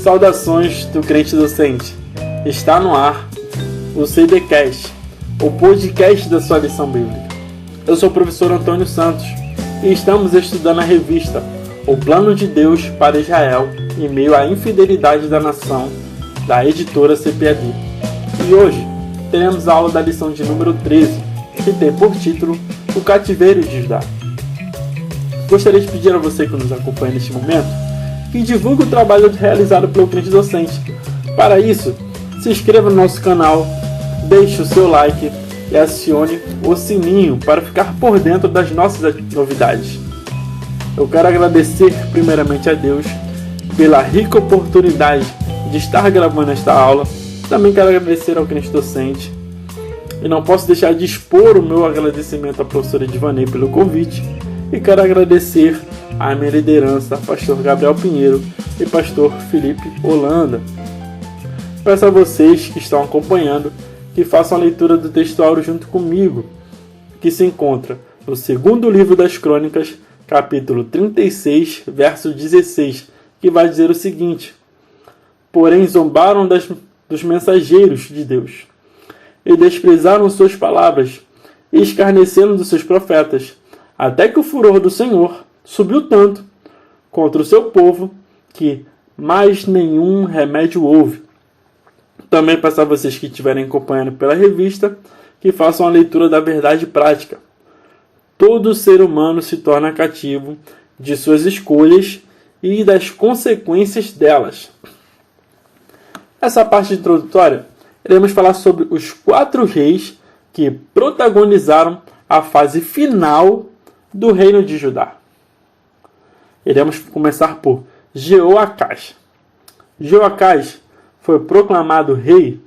Saudações do crente docente. Está no ar o CDcast, o podcast da sua lição bíblica. Eu sou o professor Antônio Santos e estamos estudando a revista O Plano de Deus para Israel em meio à infidelidade da nação, da editora CPAD. E hoje teremos a aula da lição de número 13, que tem por título O Cativeiro de Judá. Gostaria de pedir a você que nos acompanha neste momento que divulgue o trabalho realizado pelo crente docente. Para isso, se inscreva no nosso canal, deixe o seu like e acione o sininho para ficar por dentro das nossas novidades. Eu quero agradecer primeiramente a Deus pela rica oportunidade de estar gravando esta aula. Também quero agradecer ao crente docente. E não posso deixar de expor o meu agradecimento à professora Edvanei pelo convite. E quero agradecer à minha liderança, pastor Gabriel Pinheiro e pastor Felipe Holanda. Peço a vocês que estão acompanhando que façam a leitura do textuário junto comigo, que se encontra no segundo livro das Crônicas, capítulo 36, verso 16, que vai dizer o seguinte: Porém zombaram dos mensageiros de Deus, e desprezaram suas palavras, e escarneceram dos seus profetas, até que o furor do Senhor subiu tanto contra o seu povo que mais nenhum remédio houve. Também peço a vocês que estiverem acompanhando pela revista que façam a leitura da verdade prática. Todo ser humano se torna cativo de suas escolhas e das consequências delas. Nessa parte introdutória, iremos falar sobre os 4 reis que protagonizaram a fase final do reino de Judá. Iremos começar por Jeoacás. Jeoacás foi proclamado rei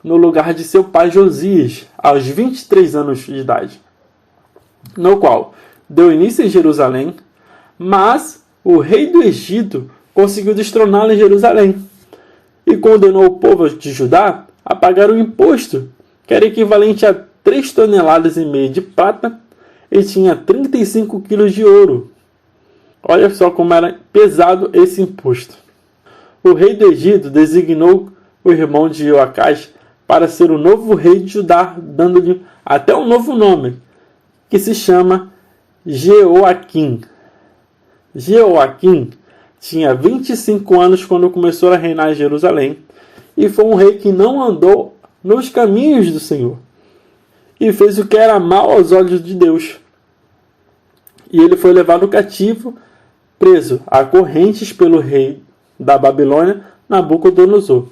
no lugar de seu pai Josias, aos 23 anos de idade, no qual deu início em Jerusalém, mas o rei do Egito conseguiu destroná-lo em Jerusalém e condenou o povo de Judá a pagar um imposto que era equivalente a 3,5 toneladas de prata e tinha 35 quilos de ouro. Olha só como era pesado esse imposto. O rei do Egito designou o irmão de Jeoacás para ser o novo rei de Judá, dando-lhe até um novo nome, que se chama Jeoaquim. Jeoaquim tinha 25 anos quando começou a reinar em Jerusalém, e foi um rei que não andou nos caminhos do Senhor, e fez o que era mal aos olhos de Deus. E ele foi levado cativo, preso a correntes pelo rei da Babilônia, Nabucodonosor.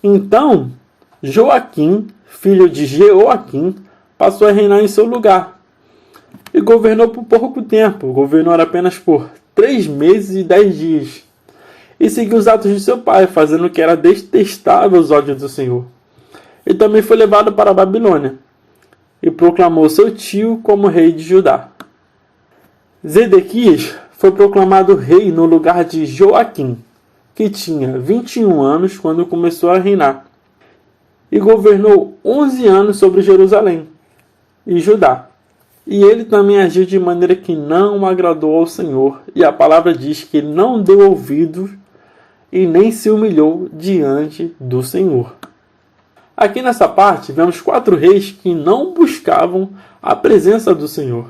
Então, Joaquim, filho de Jeoaquim, passou a reinar em seu lugar. E governou por pouco tempo, governou apenas por 3 meses e 10 dias. E seguiu os atos de seu pai, fazendo o que era detestável aos olhos do Senhor. E também foi levado para a Babilônia, e proclamou seu tio como rei de Judá. Zedequias foi proclamado rei no lugar de Joaquim, que tinha 21 anos quando começou a reinar, e governou 11 anos sobre Jerusalém e Judá. E ele também agiu de maneira que não agradou ao Senhor, e a palavra diz que ele não deu ouvidos e nem se humilhou diante do Senhor. Aqui nessa parte, vemos 4 reis que não buscavam a presença do Senhor,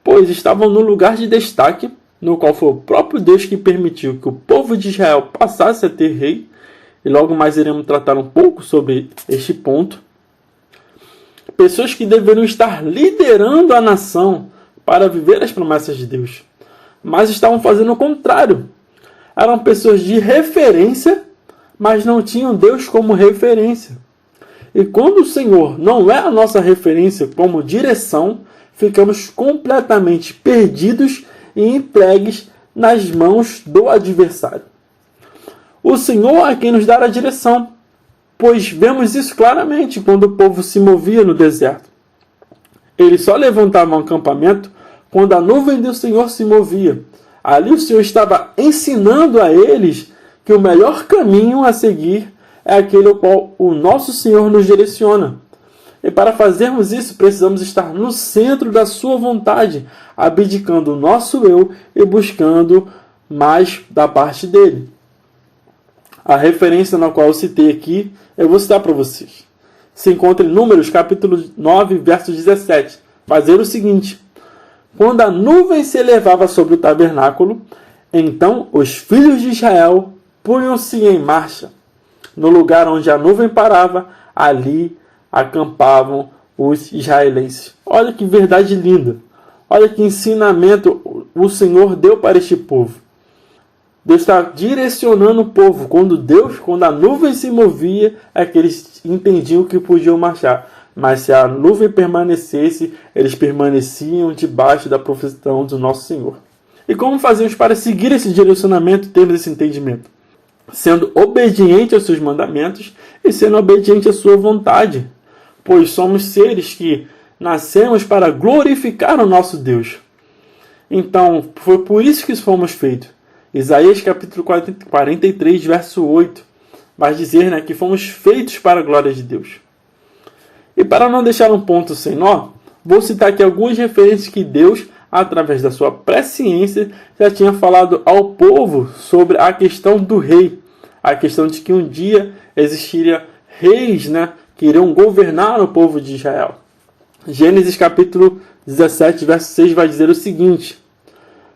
pois estavam no lugar de destaque, no qual foi o próprio Deus que permitiu que o povo de Israel passasse a ter rei, e logo mais iremos tratar um pouco sobre este ponto. Pessoas que deveriam estar liderando a nação para viver as promessas de Deus, mas estavam fazendo o contrário. Eram pessoas de referência, mas não tinham Deus como referência. E quando o Senhor não é a nossa referência como direção, ficamos completamente perdidos e entregues nas mãos do adversário. O Senhor é quem nos dá a direção, pois vemos isso claramente quando o povo se movia no deserto. Eles só levantavam um acampamento quando a nuvem do Senhor se movia. Ali o Senhor estava ensinando a eles que o melhor caminho a seguir é aquele ao qual o nosso Senhor nos direciona. E para fazermos isso, precisamos estar no centro da sua vontade, abdicando o nosso eu e buscando mais da parte dele. A referência na qual eu citei aqui, eu vou citar para vocês. Se encontra em Números, capítulo 9, verso 17. Vai dizer o seguinte: quando a nuvem se elevava sobre o tabernáculo, então os filhos de Israel punham-se em marcha. No lugar onde a nuvem parava, ali acampavam os israelenses. Olha que verdade linda. Olha que ensinamento o Senhor deu para este povo. Deus está direcionando o povo. Quando a nuvem se movia, é que eles entendiam que podiam marchar. Mas se a nuvem permanecesse, eles permaneciam debaixo da proteção do nosso Senhor. E como fazemos para seguir esse direcionamento e termos esse entendimento? Sendo obediente aos seus mandamentos e sendo obediente à sua vontade. Pois somos seres que nascemos para glorificar o nosso Deus. Então, foi por isso que fomos feitos. Isaías capítulo 43, verso 8, vai dizer, que fomos feitos para a glória de Deus. E para não deixar um ponto sem nó, vou citar aqui algumas referências que Deus, através da sua presciência, já tinha falado ao povo sobre a questão do rei. A questão de que um dia existiria reis, que iriam governar o povo de Israel. Gênesis capítulo 17, verso 6 vai dizer o seguinte: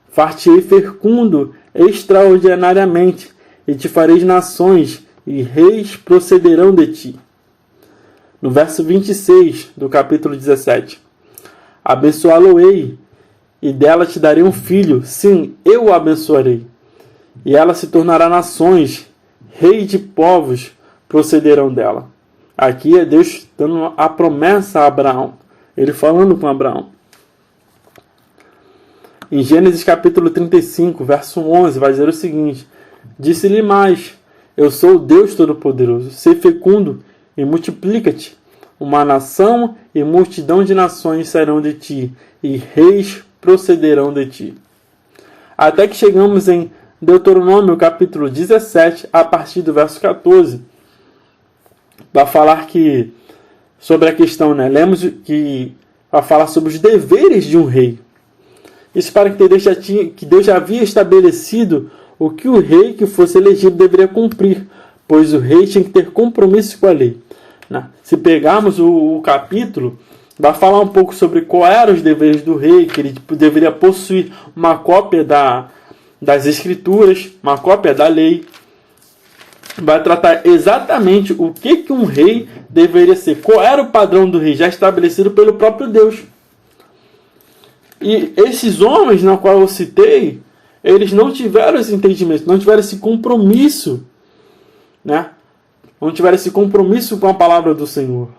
far-te-ei fecundo extraordinariamente, e te fareis nações, e reis procederão de ti. No verso 26 do capítulo 17: abençoá-lo-ei, e dela te darei um filho, sim, eu o abençoarei. E ela se tornará nações, rei de povos procederão dela. Aqui é Deus dando a promessa a Abraão. Ele falando com Abraão. Em Gênesis capítulo 35, verso 11, vai dizer o seguinte: disse-lhe mais: eu sou o Deus Todo-Poderoso, sê fecundo e multiplica-te. Uma nação e multidão de nações sairão de ti, e reis procederão de ti. Até que chegamos em Deuteronômio capítulo 17, a partir do verso 14. Vai falar que sobre a questão, lemos que vai falar sobre os deveres de um rei. Isso para que Deus já havia estabelecido o que o rei que fosse elegido deveria cumprir, pois o rei tinha que ter compromisso com a lei. Se pegarmos o capítulo, vai falar um pouco sobre quais eram os deveres do rei, que ele deveria possuir uma cópia das escrituras, uma cópia da lei. Vai tratar exatamente o que um rei deveria ser, qual era o padrão do rei, já estabelecido pelo próprio Deus. E esses homens, na qual eu citei, eles não tiveram esse entendimento, não tiveram esse compromisso, não tiveram esse compromisso com a palavra do Senhor.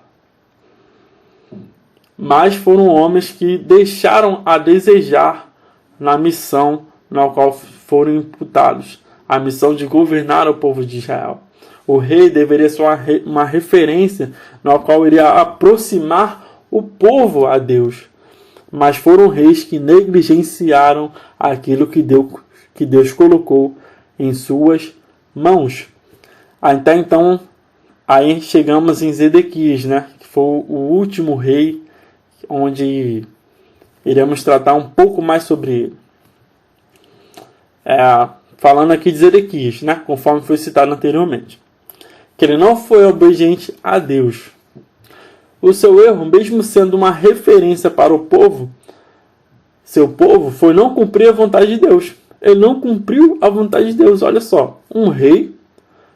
Mas foram homens que deixaram a desejar na missão na qual foram imputados, a missão de governar o povo de Israel. O rei deveria ser uma referência na qual iria aproximar o povo a Deus. Mas foram reis que negligenciaram aquilo que Deus colocou em suas mãos. Até então, aí chegamos em Zedequias, que foi o último rei, onde iremos tratar um pouco mais sobre ele. Falando aqui de Zedequias, conforme foi citado anteriormente. Que ele não foi obediente a Deus. O seu erro, mesmo sendo uma referência para o povo, seu povo, foi não cumprir a vontade de Deus. Ele não cumpriu a vontade de Deus. Olha só, um rei,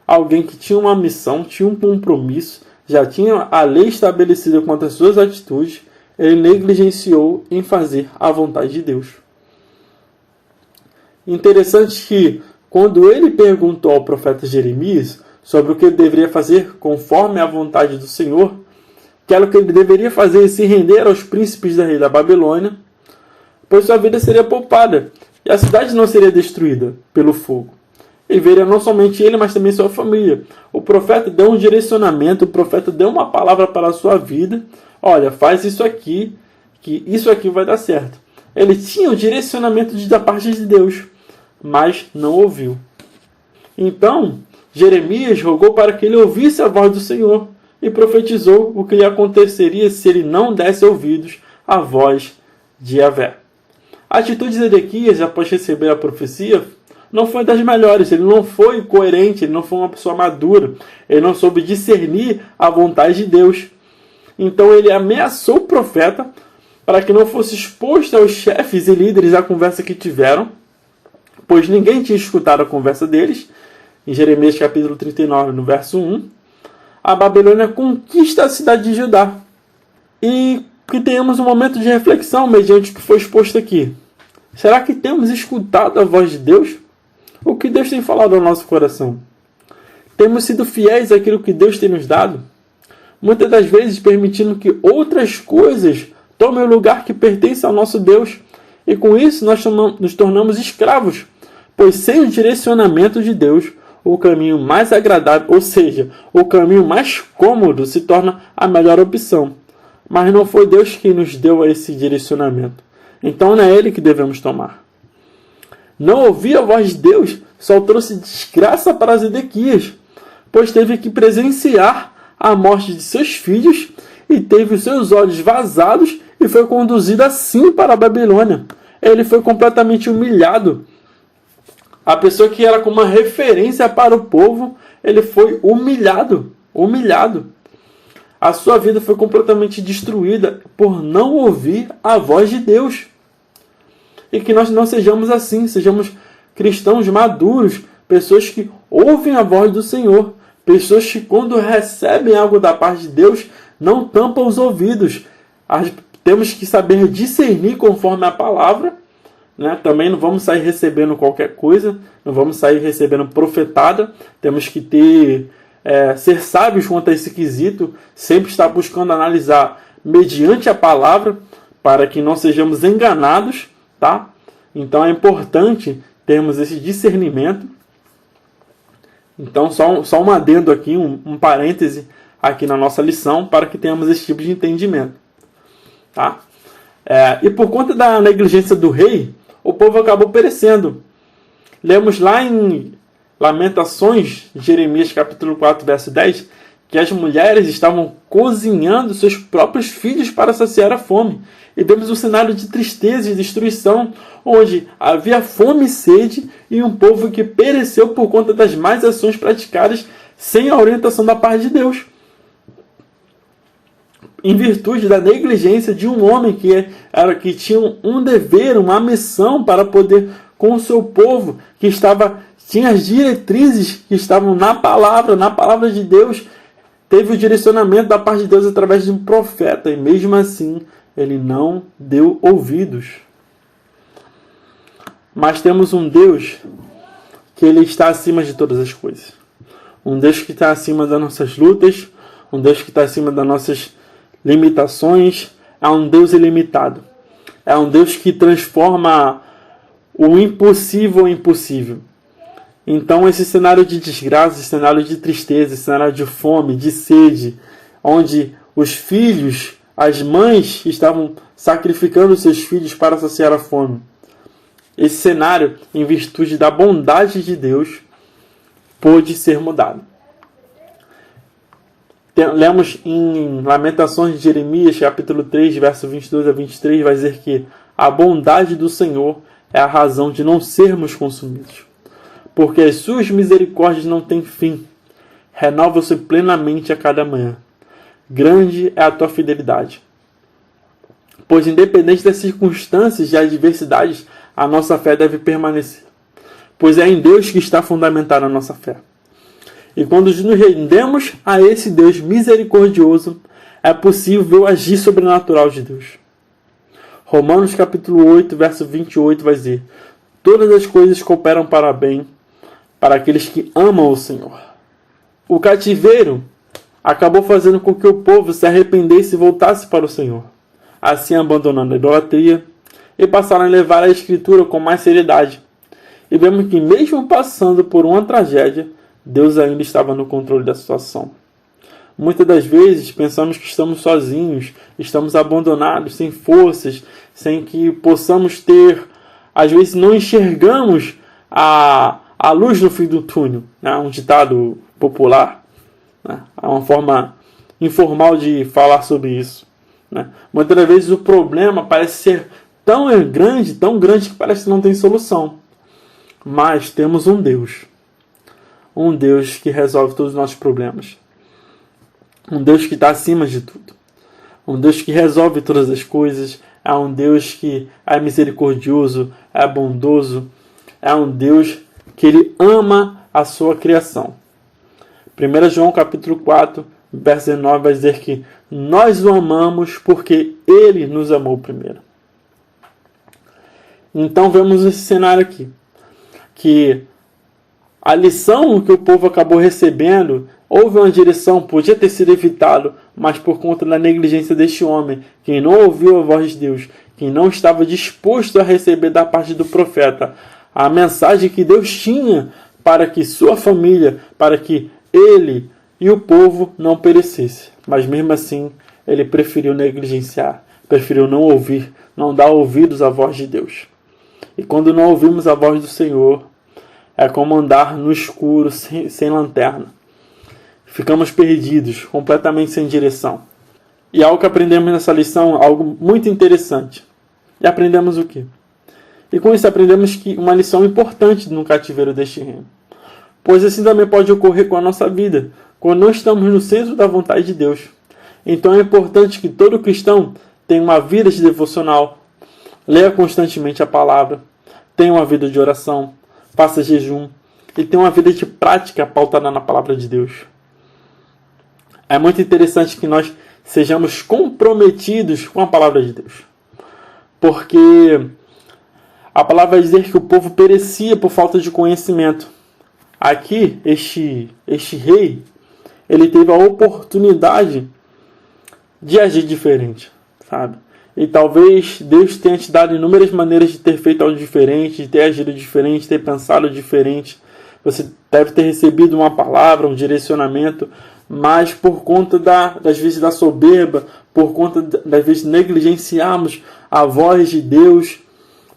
alguém que tinha uma missão, tinha um compromisso, já tinha a lei estabelecida quanto às suas atitudes, ele negligenciou em fazer a vontade de Deus. Interessante que, quando ele perguntou ao profeta Jeremias sobre o que ele deveria fazer conforme a vontade do Senhor, que era o que ele deveria fazer e se render aos príncipes da rei da Babilônia, pois sua vida seria poupada e a cidade não seria destruída pelo fogo. E veria não somente ele, mas também sua família. O profeta deu um direcionamento, o profeta deu uma palavra para a sua vida. Olha, faz isso aqui, que isso aqui vai dar certo. Ele tinha o direcionamento da parte de Deus, mas não ouviu. Então, Jeremias rogou para que ele ouvisse a voz do Senhor e profetizou o que lhe aconteceria se ele não desse ouvidos à voz de Yahvé. A atitude de Zedequias, após receber a profecia, não foi das melhores, ele não foi coerente, ele não foi uma pessoa madura, ele não soube discernir a vontade de Deus. Então ele ameaçou o profeta para que não fosse exposto aos chefes e líderes a conversa que tiveram, pois ninguém tinha escutado a conversa deles. Em Jeremias capítulo 39, no verso 1, a Babilônia conquista a cidade de Judá. E que tenhamos um momento de reflexão mediante o que foi exposto aqui. Será que temos escutado a voz de Deus? O que Deus tem falado ao nosso coração? Temos sido fiéis àquilo que Deus tem nos dado? Muitas das vezes permitindo que outras coisas tomem o lugar que pertence ao nosso Deus. E com isso nós nos tornamos escravos. Pois sem o direcionamento de Deus, o caminho mais agradável, ou seja, o caminho mais cômodo, se torna a melhor opção. Mas não foi Deus quem nos deu esse direcionamento. Então não é Ele que devemos tomar. Não ouvir a voz de Deus só trouxe desgraça para Zedequias, pois teve que presenciar a morte de seus filhos e teve os seus olhos vazados e foi conduzido assim para a Babilônia. Ele foi completamente humilhado. A pessoa que era como uma referência para o povo, ele foi humilhado. A sua vida foi completamente destruída por não ouvir a voz de Deus. E que nós não sejamos assim, sejamos cristãos maduros, pessoas que ouvem a voz do Senhor, pessoas que quando recebem algo da parte de Deus, não tampam os ouvidos. Temos que saber discernir conforme a palavra, né? Também não vamos sair recebendo qualquer coisa, não vamos sair recebendo profetada, temos que ser sábios quanto a esse quesito, sempre estar buscando analisar mediante a palavra, para que não sejamos enganados, tá? Então é importante termos esse discernimento. Então só um adendo aqui, um parêntese aqui na nossa lição, para que tenhamos esse tipo de entendimento, tá? E por conta da negligência do rei, o povo acabou perecendo. Lemos lá em Lamentações, Jeremias capítulo 4, verso 10, que as mulheres estavam cozinhando seus próprios filhos para saciar a fome. E vemos um cenário de tristeza e destruição, onde havia fome e sede, e um povo que pereceu por conta das más ações praticadas sem a orientação da parte de Deus. Em virtude da negligência de um homem que tinha um dever, uma missão para poder com o seu povo, que tinha as diretrizes que estavam na palavra de Deus, teve o direcionamento da parte de Deus através de um profeta, e mesmo assim ele não deu ouvidos. Mas temos um Deus que ele está acima de todas as coisas. Um Deus que está acima das nossas lutas, um Deus que está acima das nossas limitações. É um Deus ilimitado. É um Deus que transforma o impossível em possível. Então esse cenário de desgraça, esse cenário de tristeza, esse cenário de fome, de sede, onde os filhos, as mães estavam sacrificando seus filhos para saciar a fome. Esse cenário, em virtude da bondade de Deus, pôde ser mudado. Lemos em Lamentações de Jeremias, capítulo 3, verso 22 a 23, vai dizer que a bondade do Senhor é a razão de não sermos consumidos, porque as suas misericórdias não têm fim, renovam-se plenamente a cada manhã. Grande é a tua fidelidade. Pois independente das circunstâncias e adversidades, a nossa fé deve permanecer, pois é em Deus que está fundamentada a nossa fé. E quando nos rendemos a esse Deus misericordioso, é possível ver o agir sobrenatural de Deus. Romanos capítulo 8, verso 28 vai dizer: todas as coisas cooperam para bem para aqueles que amam o Senhor. O cativeiro acabou fazendo com que o povo se arrependesse e voltasse para o Senhor, assim abandonando a idolatria, e passaram a levar a Escritura com mais seriedade. E vemos que mesmo passando por uma tragédia, Deus ainda estava no controle da situação. Muitas das vezes pensamos que estamos sozinhos, estamos abandonados, sem forças, sem que possamos ter, às vezes não enxergamos a luz no fim do túnel, né? Um ditado popular, né? É uma forma informal de falar sobre isso, né? Muitas das vezes o problema parece ser tão grande que parece que não tem solução. Mas temos um Deus que resolve todos os nossos problemas, um Deus que está acima de tudo, um Deus que resolve todas as coisas, é um Deus que é misericordioso, é bondoso, é um Deus que Ele ama a sua criação. 1 João capítulo 4, verso 19 vai dizer que nós o amamos porque Ele nos amou primeiro. Então vemos esse cenário aqui, que a lição que o povo acabou recebendo, houve uma direção, podia ter sido evitado, mas por conta da negligência deste homem, quem não ouviu a voz de Deus, quem não estava disposto a receber da parte do profeta a mensagem que Deus tinha para que sua família, para que ele e o povo não perecesse. Mas mesmo assim, ele preferiu negligenciar, preferiu não ouvir, não dar ouvidos à voz de Deus. E quando não ouvimos a voz do Senhor, é como andar no escuro, sem lanterna. Ficamos perdidos, completamente sem direção. E algo que aprendemos nessa lição, algo muito interessante. E aprendemos o quê? E com isso aprendemos que uma lição importante no cativeiro deste reino. Pois assim também pode ocorrer com a nossa vida, quando não estamos no centro da vontade de Deus. Então é importante que todo cristão tenha uma vida de devocional, leia constantemente a palavra, tenha uma vida de oração, faça jejum e tenha uma vida de prática pautada na palavra de Deus. É muito interessante que nós sejamos comprometidos com a palavra de Deus. Porque a palavra vai dizer que o povo perecia por falta de conhecimento. Aqui, este rei, ele teve a oportunidade de agir diferente, sabe? E talvez Deus tenha te dado inúmeras maneiras de ter feito algo diferente, de ter agido diferente, de ter pensado diferente. Você deve ter recebido uma palavra, um direcionamento, mas por conta das vezes da soberba, por conta das vezes negligenciarmos a voz de Deus,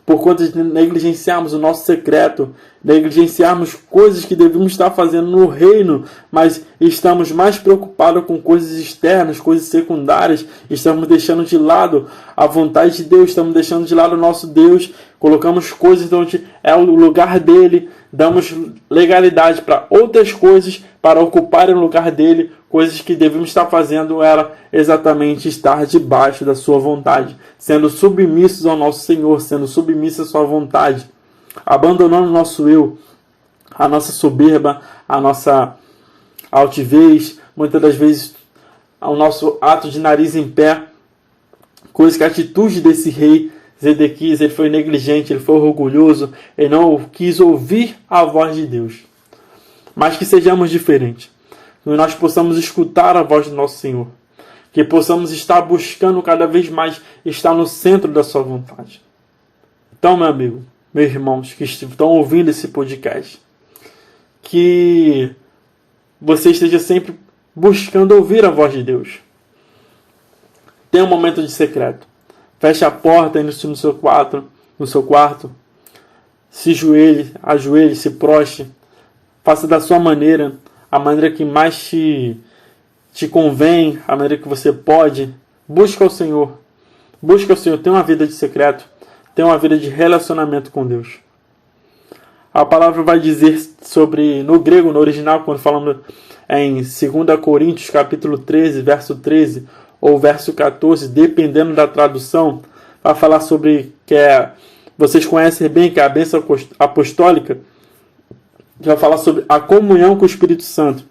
por conta de negligenciarmos o nosso secreto, negligenciarmos coisas que devemos estar fazendo no reino, mas estamos mais preocupados com coisas externas, coisas secundárias, estamos deixando de lado a vontade de Deus, estamos deixando de lado o nosso Deus, colocamos coisas onde é o lugar dele, damos legalidade para outras coisas para ocuparem o lugar dele, coisas que devemos estar fazendo era exatamente estar debaixo da sua vontade, sendo submissos ao nosso Senhor, sendo submissos à sua vontade, abandonando o nosso eu, a nossa soberba, a nossa altivez, muitas das vezes o nosso ato de nariz em pé, coisa que a atitude desse rei Zedequias, ele foi negligente, ele foi orgulhoso, ele não quis ouvir a voz de Deus. Mas que sejamos diferentes, que nós possamos escutar a voz do nosso Senhor, que possamos estar buscando cada vez mais estar no centro da sua vontade. Então, meu amigo, meus irmãos que estão ouvindo esse podcast, que você esteja sempre buscando ouvir a voz de Deus. Tenha um momento de secreto. Feche a porta no seu quarto. Se ajoelhe, se proste. Faça da sua maneira, a maneira que mais te convém, a maneira que você pode. Busca o Senhor. Busca o Senhor. Tenha uma vida de secreto. Tenha uma vida de relacionamento com Deus. A palavra vai dizer sobre, no grego, no original, quando falamos em 2 Coríntios, capítulo 13, verso 13, ou verso 14, dependendo da tradução, vai falar sobre vocês conhecem bem, que é a bênção apostólica, que vai falar sobre a comunhão com o Espírito Santo,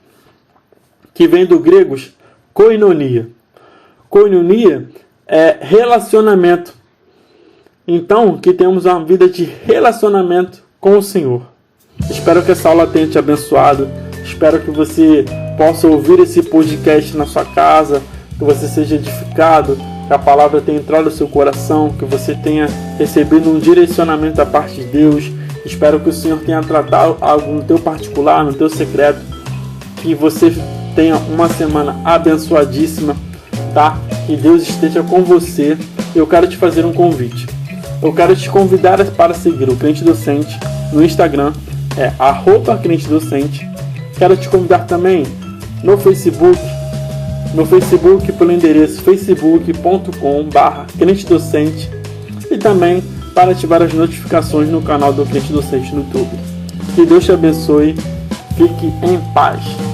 que vem do grego koinonia. Koinonia é relacionamento. Então, que temos uma vida de relacionamento com o Senhor. Espero que essa aula tenha te abençoado. Espero que você possa ouvir esse podcast na sua casa, que você seja edificado, que a palavra tenha entrado no seu coração, que você tenha recebido um direcionamento da parte de Deus. Espero que o Senhor tenha tratado algo no teu particular, no teu secreto, que você tenha uma semana abençoadíssima, tá? Que Deus esteja com você. Eu quero te fazer um convite. Eu quero te convidar para seguir o Crente Docente no Instagram, @Crente Docente. Quero te convidar também no Facebook pelo endereço facebook.com/crentedocente e também para ativar as notificações no canal do Crente Docente no YouTube. Que Deus te abençoe. Fique em paz.